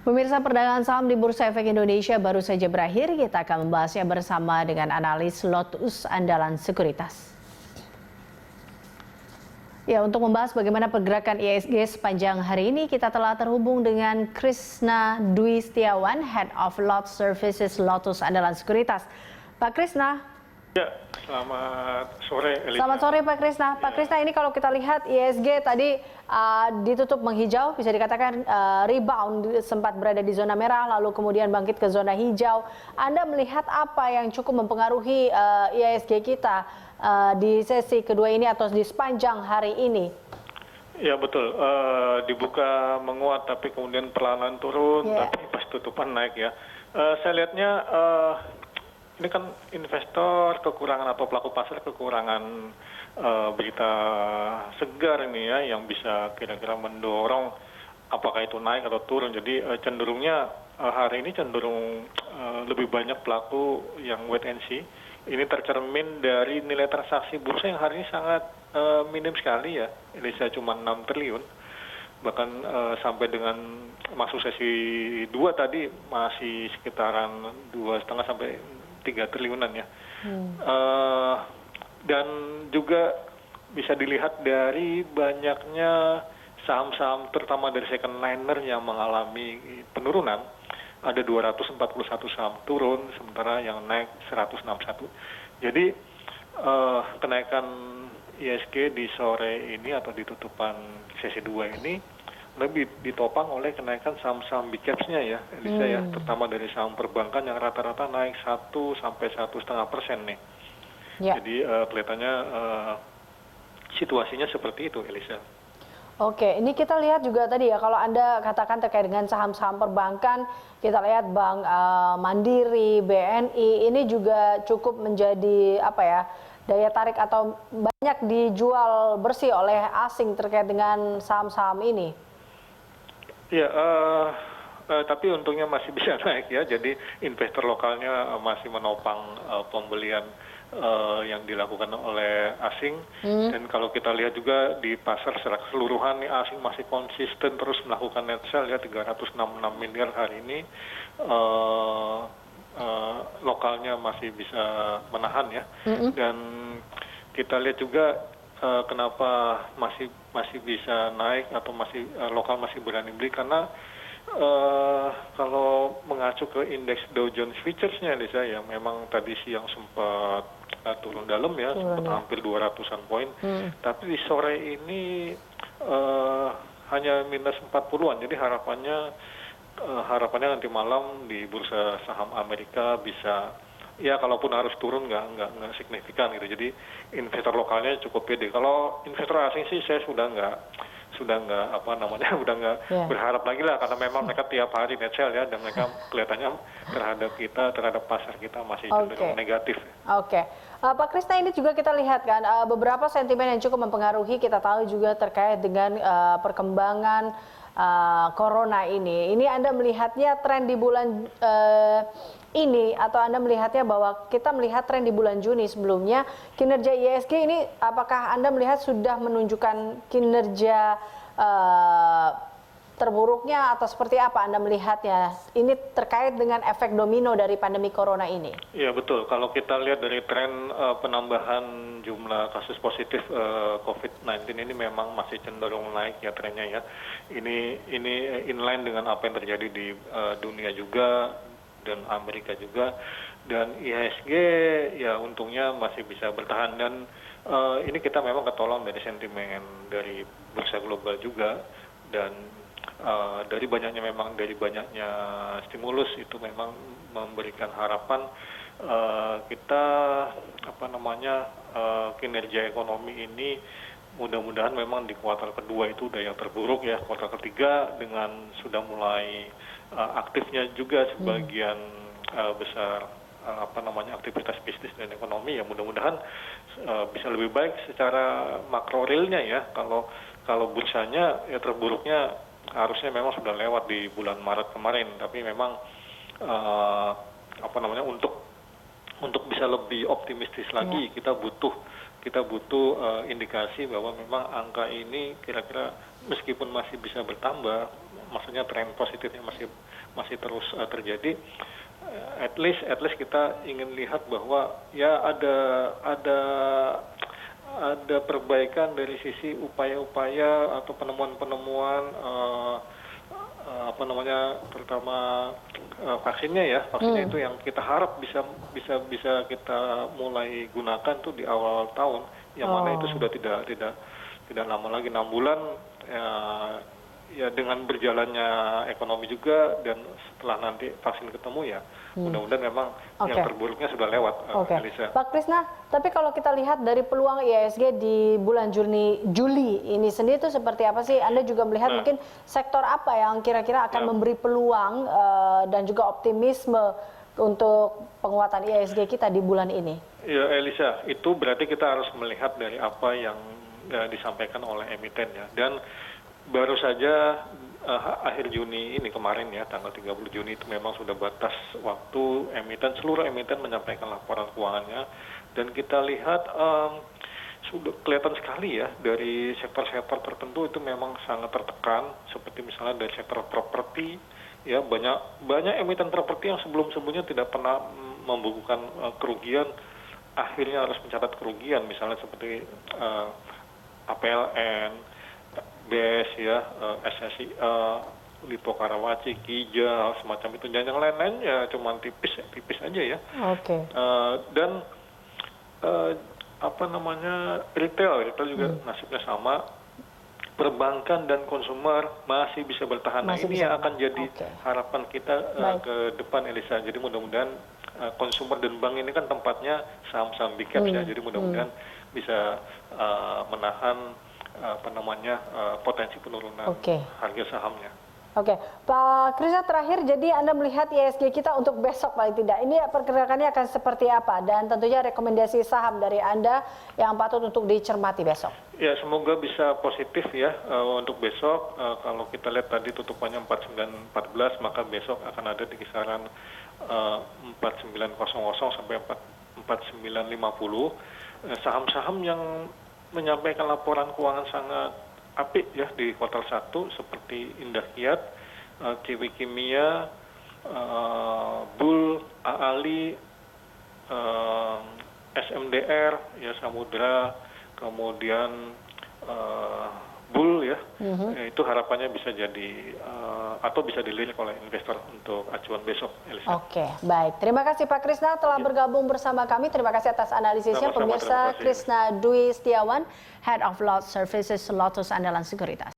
Pemirsa, perdagangan saham di Bursa Efek Indonesia baru saja berakhir. Kita akan membahasnya bersama dengan analis Lotus Andalan Sekuritas. Ya, untuk membahas bagaimana pergerakan IHSG sepanjang hari ini, kita telah terhubung dengan Krisna Dwi Setiawan, Head of Lot Services Lotus Andalan Sekuritas. Pak Krisna. Ya, selamat sore, Elisa. Selamat sore, Pak Krisna. Pak Krisna, ini kalau kita lihat IHSG tadi ditutup menghijau, bisa dikatakan rebound, sempat berada di zona merah, lalu kemudian bangkit ke zona hijau. Anda melihat apa yang cukup mempengaruhi IHSG kita di sesi kedua ini atau di sepanjang hari ini? Ya betul, dibuka menguat tapi kemudian perlahan turun, tapi pas tutupan naik ya. Saya lihatnya ini kan investor kekurangan atau pelaku pasar kekurangan berita segar ini ya yang bisa kira-kira mendorong apakah itu naik atau turun. Jadi cenderungnya hari ini cenderung lebih banyak pelaku yang wait and see. Ini tercermin dari nilai transaksi bursa yang hari ini sangat minim sekali ya. Indonesia cuma 6 triliun. Bahkan sampai dengan masuk sesi 2 tadi masih sekitaran 2,5 sampai 3 triliunan ya. Dan juga bisa dilihat dari banyaknya saham-saham terutama dari second liner yang mengalami penurunan. Ada 241 saham turun, sementara yang naik 161. Jadi kenaikan IHSG di sore ini atau di tutupan sesi 2 ini lebih ditopang oleh kenaikan saham-saham big caps-nya ya, Elisa ya, terutama dari saham perbankan yang rata-rata naik 1 sampai 1,5% nih. Ya. Jadi kelihatannya situasinya seperti itu, Elisa. Oke, ini kita lihat juga tadi ya, kalau Anda katakan terkait dengan saham-saham perbankan, kita lihat Bank Mandiri, BNI, ini juga cukup menjadi daya tarik atau banyak dijual bersih oleh asing terkait dengan saham-saham ini. Ya, tapi untungnya masih bisa naik ya, jadi investor lokalnya masih menopang pembelian yang dilakukan oleh asing. Dan kalau kita lihat juga di pasar secara keseluruhan nih, asing masih konsisten terus melakukan net sell ya, 366 miliar hari ini. Lokalnya masih bisa menahan ya. Dan kita lihat juga kenapa masih bisa naik atau masih lokal masih berani beli, karena kalau mengacu ke indeks Dow Jones Futures-nya Lisa ya, memang tadi siang sempat turun dalam ya, sempat hampir 200-an poin. Tapi di sore ini hanya minus 40-an. Jadi harapannya nanti malam di bursa saham Amerika bisa, ya kalaupun harus turun nggak signifikan gitu. Jadi investor lokalnya cukup pede. Kalau investor asing sih saya sudah nggak berharap lagi lah, karena memang mereka tiap hari net sell ya, dan mereka kelihatannya terhadap pasar kita masih cenderung negatif. Oke. Pak Krisna, ini juga kita lihat kan beberapa sentimen yang cukup mempengaruhi, kita tahu juga terkait dengan perkembangan corona ini. Ini Anda melihatnya tren di bulan ini, atau Anda melihatnya bahwa kita melihat tren di bulan Juni sebelumnya, kinerja IHSG ini apakah Anda melihat sudah menunjukkan kinerja terburuknya atau seperti apa Anda melihatnya? Ini terkait dengan efek domino dari pandemi corona ini. Iya betul, kalau kita lihat dari tren penambahan jumlah kasus positif COVID-19 ini memang masih cenderung naik ya trennya ya. Ini inline dengan apa yang terjadi di dunia juga dan Amerika juga, dan IHSG ya untungnya masih bisa bertahan, dan ini kita memang ketolong dari sentimen dari bursa global juga, dan dari banyaknya stimulus itu memang memberikan harapan kita kinerja ekonomi ini mudah-mudahan memang di kuartal kedua itu udah yang terburuk ya, kuartal ketiga dengan sudah mulai aktifnya juga sebagian besar aktivitas bisnis dan ekonomi, ya mudah-mudahan bisa lebih baik secara makro realnya ya. Kalau bursanya ya terburuknya harusnya memang sudah lewat di bulan Maret kemarin, tapi memang untuk bisa lebih optimistis lagi kita butuh indikasi bahwa memang angka ini kira-kira meskipun masih bisa bertambah, maksudnya tren positifnya masih terus terjadi. At least kita ingin lihat bahwa ya ada perbaikan dari sisi upaya-upaya atau penemuan-penemuan terutama vaksinnya itu yang kita harap bisa kita mulai gunakan tuh di awal tahun, yang mana itu sudah tidak lama lagi, 6 bulan ya dengan berjalannya ekonomi juga, dan setelah nanti vaksin ketemu ya mudah-mudahan memang yang terburuknya sudah lewat. Elisa. Pak Krisna, tapi kalau kita lihat dari peluang IHSG di bulan Juli ini sendiri itu seperti apa sih? Anda juga melihat mungkin sektor apa yang kira-kira akan memberi peluang dan juga optimisme untuk penguatan IHSG kita di bulan ini? Ya Elisa, itu berarti kita harus melihat dari apa yang disampaikan oleh emiten ya. Dan baru saja akhir Juni ini kemarin ya, tanggal 30 Juni itu memang sudah batas waktu seluruh emiten menyampaikan laporan keuangannya, dan kita lihat sudah kelihatan sekali ya dari sektor-sektor tertentu itu memang sangat tertekan, seperti misalnya dari sektor properti ya, banyak emiten properti yang sebelumnya tidak pernah membukukan kerugian akhirnya harus mencatat kerugian, misalnya seperti APLN, BES ya, SSI, Lipo Karawaci, Kijal, semacam itu, dan yang lain-lain ya cuma tipis aja ya. Dan retail juga nasibnya sama. Perbankan dan konsumer masih bisa bertahan. Nah, ini yang akan jadi harapan kita ke depan, Elisa. Jadi mudah-mudahan konsumer dan bank ini kan tempatnya saham-saham big caps ya. Jadi mudah-mudahan bisa menahan potensi penurunan harga sahamnya. Pak Krisna, terakhir, jadi Anda melihat IHSG kita untuk besok paling tidak, ini pergerakannya akan seperti apa, dan tentunya rekomendasi saham dari Anda yang patut untuk dicermati besok? Ya, semoga bisa positif ya untuk besok. Kalau kita lihat tadi tutupannya 4914, maka besok akan ada di kisaran 4900 sampai 4950. Saham-saham yang menyampaikan laporan keuangan sangat apik ya di kuartal 1 seperti Indah Kiat, Kiwi Kimia, Bull, Aali, SMDR, ya Samudra, kemudian Bull ya, itu harapannya bisa jadi atau bisa dilirik oleh investor untuk acuan besok, Elisa. Baik. Terima kasih Pak Krisna telah bergabung bersama kami. Terima kasih atas analisisnya. Pemirsa, Krisna Dwi Setiawan, Head of Lot Services Lotus Andalan Sekuritas.